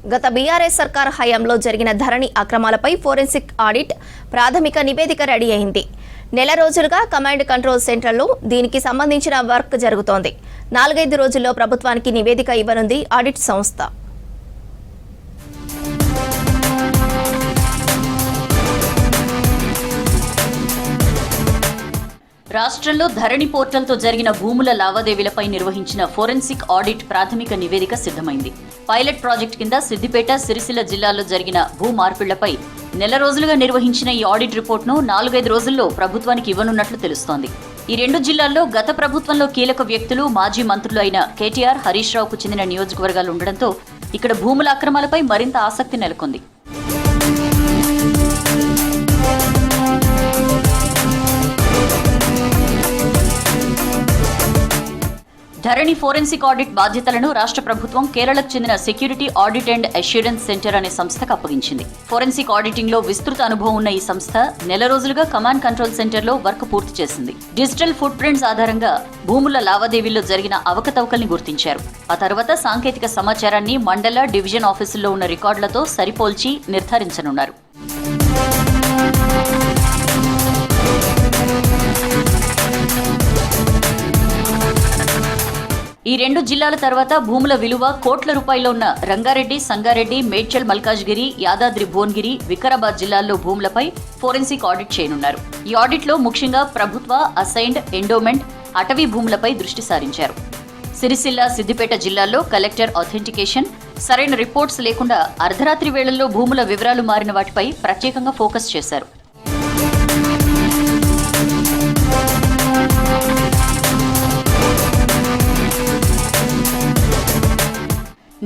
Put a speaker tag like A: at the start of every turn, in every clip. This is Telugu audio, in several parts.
A: గత బీఆర్ఎస్ సర్కార్ హయాంలో జరిగిన ధరణి అక్రమాలపై ఫోరెన్సిక్ ఆడిట్ ప్రాథమిక నివేదిక రెడీ అయింది. నెల రోజులుగా కమాండ్ కంట్రోల్ సెంటర్లో దీనికి సంబంధించిన వర్క్ జరుగుతోంది. 4-5 రోజుల్లో ప్రభుత్వానికి నివేదిక ఇవ్వనుంది ఆడిట్ సంస్థ.
B: రాష్ట్రంలో ధరణి పోర్టల్తో జరిగిన భూముల లావాదేవీలపై నిర్వహించిన ఫోరెన్సిక్ ఆడిట్ ప్రాథమిక నివేదిక సిద్ధమైంది. పైలట్ ప్రాజెక్ట్ కింద సిద్దిపేట, సిరిసిల్ల జిల్లాల్లో జరిగిన భూ మార్పిళ్లపై నెల రోజులుగా నిర్వహించిన ఈ ఆడిట్ రిపోర్ట్ను 4-5 రోజుల్లో ప్రభుత్వానికి ఇవ్వనున్నట్లు తెలుస్తోంది. ఈ 2 జిల్లాల్లో గత ప్రభుత్వంలో కీలక వ్యక్తులు, మాజీ మంత్రులు అయిన కేటీఆర్, హరీష్ రావుకు చెందిన నియోజకవర్గాలు ఉండడంతో ఇక్కడ భూముల అక్రమాలపై మరింత ఆసక్తి నెలకొంది. ధరణి ఫోరెన్సిక్ ఆడిట్ బాధ్యతలను రాష్ట్ర ప్రభుత్వం కేరళకు చెందిన security audit and assurance centre అనే సంస్థకు అప్పగించింది. ఫోరెన్సిక్ ఆడిటింగ్ లో విస్తృత అనుభవం ఉన్న ఈ సంస్థ నెల రోజులుగా కమాండ్ కంట్రోల్ సెంటర్ లో వర్క్ పూర్తి చేసింది. డిజిటల్ ఫుట్ ప్రింట్స్ ఆధారంగా భూముల లావాదేవీల్లో జరిగిన అవకతవకల్ని గుర్తించారు. ఆ తర్వాత సాంకేతిక సమాచారాన్ని మండల, డివిజన్ ఆఫీసుల్లో ఉన్న రికార్డులతో సరిపోల్చి నిర్ధారించనున్నారు. ఈ 2 జిల్లాల తర్వాత భూముల విలువ కోట్ల రూపాయల్లో ఉన్న రంగారెడ్డి, సంగారెడ్డి, మేడ్చల్, మల్కాజ్గిరి, యాదాద్రి భువనగిరి, వికారాబాద్ జిల్లాల్లో భూములపై ఫోరెన్సిక్ ఆడిట్ చేయనున్నారు. ఈ ఆడిట్లో ముఖ్యంగా ప్రభుత్వ, అసైన్డ్, ఎండోమెంట్, అటవీ భూములపై దృష్టి సారించారు. సిరిసిల్ల, సిద్దిపేట జిల్లాల్లో కలెక్టర్ ఆథెంటికేషన్, సరైన రిపోర్ట్స్ లేకుండా అర్ధరాత్రి వేళల్లో భూముల వివరాలు మారిన వాటిపై ప్రత్యేకంగా ఫోకస్ చేశారు.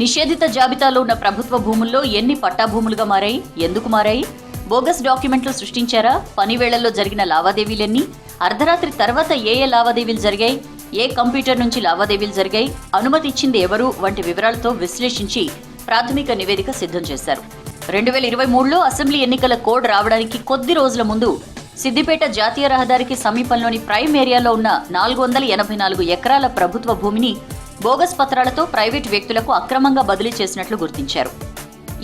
B: నిషేధిత జాబితాలో ఉన్న ప్రభుత్వ భూముల్లో ఎన్ని పట్టా భూములుగా మారాయి, ఎందుకు మారాయి, బోగస్ డాక్యుమెంట్లు సృష్టించారా, పని వేళల్లో జరిగిన లావాదేవీలెన్ని, అర్ధరాత్రి తర్వాత ఏ లావాదేవీలు జరిగాయి, ఏ కంప్యూటర్ నుంచి లావాదేవీలు జరిగాయి, అనుమతి ఇచ్చింది ఎవరు వంటి వివరాలతో విశ్లేషించి ప్రాథమిక నివేదిక సిద్ధం చేశారు. 2023లో అసెంబ్లీ ఎన్నికల కోడ్ రావడానికి కొద్ది రోజుల ముందు సిద్దిపేట జాతీయ రహదారికి సమీపంలోని ప్రైమ్ ఏరియాలో ఉన్న 484 ఎకరాల ప్రభుత్వ భూమిని బోగస్ పత్రాలతో ప్రైవేటు వ్యక్తులకు అక్రమంగా బదిలీ చేసినట్లు గుర్తించారు.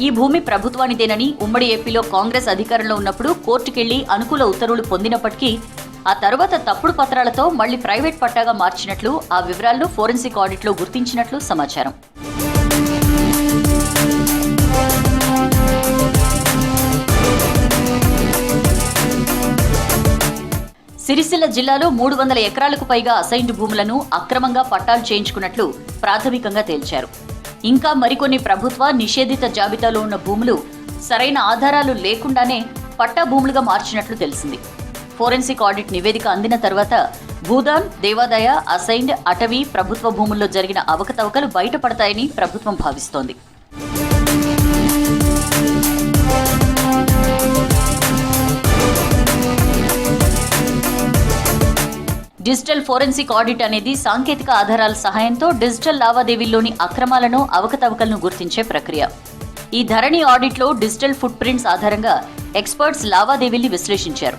B: ఈ భూమి ప్రభుత్వానిదేనని ఉమ్మడి ఏపీలో కాంగ్రెస్ అధికారంలో ఉన్నప్పుడు కోర్టుకెళ్లి అనుకూల ఉత్తర్వులు పొందినప్పటికీ ఆ తర్వాత తప్పుడు పత్రాలతో మళ్లీ ప్రైవేట్ పట్టాగా మార్చినట్లు ఆ వివరాలను ఫోరెన్సిక్ ఆడిట్లో గుర్తించినట్లు సమాచారం. సిరిసిల్ల జిల్లాలో 300 ఎకరాలకు పైగా అసైన్డ్ భూములను అక్రమంగా పట్టాలు చేయించుకున్నట్లు ప్రాథమికంగా తేల్చారు. ఇంకా మరికొన్ని ప్రభుత్వ, నిషేధిత జాబితాలో ఉన్న భూములు సరైన ఆధారాలు లేకుండానే పట్టా భూములుగా మార్చినట్లు తెలిసింది. ఫోరెన్సిక్ ఆడిట్ నివేదిక అందిన తర్వాత భూదాన్, దేవాదాయ, అసైన్డ్, అటవీ, ప్రభుత్వ భూముల్లో జరిగిన అవకతవకలు బయటపడతాయని ప్రభుత్వం భావిస్తోంది. డిజిటల్ ఫోరెన్సిక్ ఆడిట్ అనేది సాంకేతిక ఆధారాల సహాయంతో డిజిటల్ లావాదేవీల్లోని అక్రమాలను, అవకతవకలను గుర్తించే ప్రక్రియ. ఈ ధరణి ఆడిట్లో డిజిటల్ ఫుట్ ప్రింట్స్ ఆధారంగా ఎక్స్పర్ట్స్ లావాదేవీల్ని విశ్లేషించారు.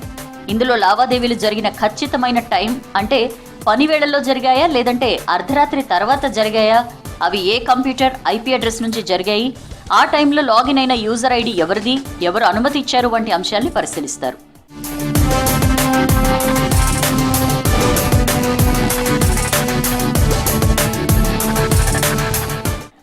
B: ఇందులో లావాదేవీలు జరిగిన ఖచ్చితమైన టైం, అంటే పని వేళల్లో జరిగాయా లేదంటే అర్ధరాత్రి తర్వాత జరిగాయా, అవి ఏ కంప్యూటర్, ఐపీ అడ్రస్ నుంచి జరిగాయి, ఆ టైంలో లాగిన్ అయిన యూజర్ ఐడి ఎవరిది, ఎవరు అనుమతి ఇచ్చారు వంటి అంశాల్ని పరిశీలిస్తారు.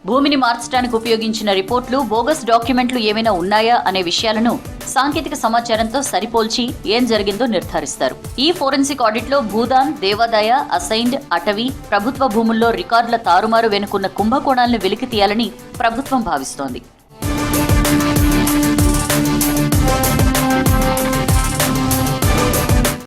B: భూమిని మార్చడానికి ఉపయోగించిన రిపోర్ట్లు, బోగస్ డాక్యుమెంట్లు ఏమైనా ఉన్నాయా అనే విషయాలను సాంకేతిక సమాచారంతో సరిపోల్చి ఏం జరిగిందో నిర్ధారిస్తారు. ఈ ఫోరెన్సిక్ ఆడిట్లో భూదాన్, దేవాదాయ, అసైన్డ్, అటవీ, ప్రభుత్వ భూముల్లో రికార్డుల తారుమారు వెనుకున్న కుంభకోణాలను వెలికి తీయాలని ప్రభుత్వం భావిస్తోంది.